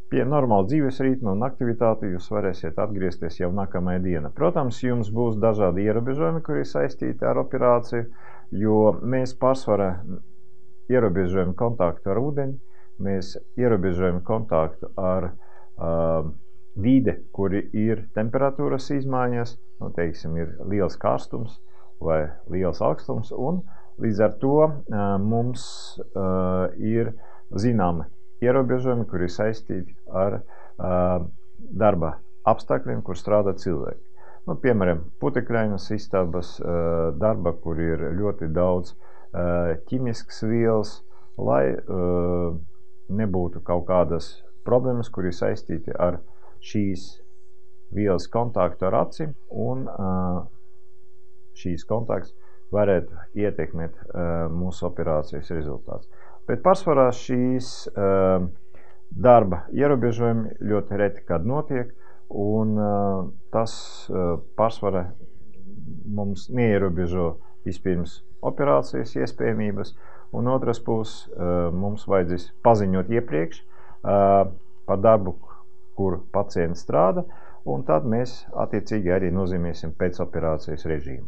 pie normāla dzīves ritma un aktivitāti jūs varēsiet atgriezties jau nākamajā dienā. Protams, jums būs dažādi ierobežojumi, kuri saistīti ar operāciju, jo mēs pārsvarā ierobežojam kontaktu ar ūdeni, mēs ierobežojam kontaktu ar vide, kuri ir temperatūras izmaiņas, teiksim, ir liels karstums vai liels augstums, un līdz ar to mums ir zināmi ierobežojumi, kuri ir saistīti ar darba apstākļiem, kur strādā cilvēki. Piemēram, putekļainas istabas darba, kur ir ļoti daudz ķīmiskas vielas, lai nebūtu kaut kādas problēmas, kur ir saistīti ar šīs vielas kontaktu ar acīm, un šīs kontakts varētu ietekmēt mūsu operācijas rezultātus. Bet pārsvarā šīs darba ierobežojumi ļoti reti, kad notiek, un tas pārsvarā mums neierobežo vispirms operācijas iespējamības, un otras puses mums vajadzēs paziņot iepriekš par darbu, kur pacients strādā, un tad mēs attiecīgi arī nozīmēsim pēc operācijas režīmu.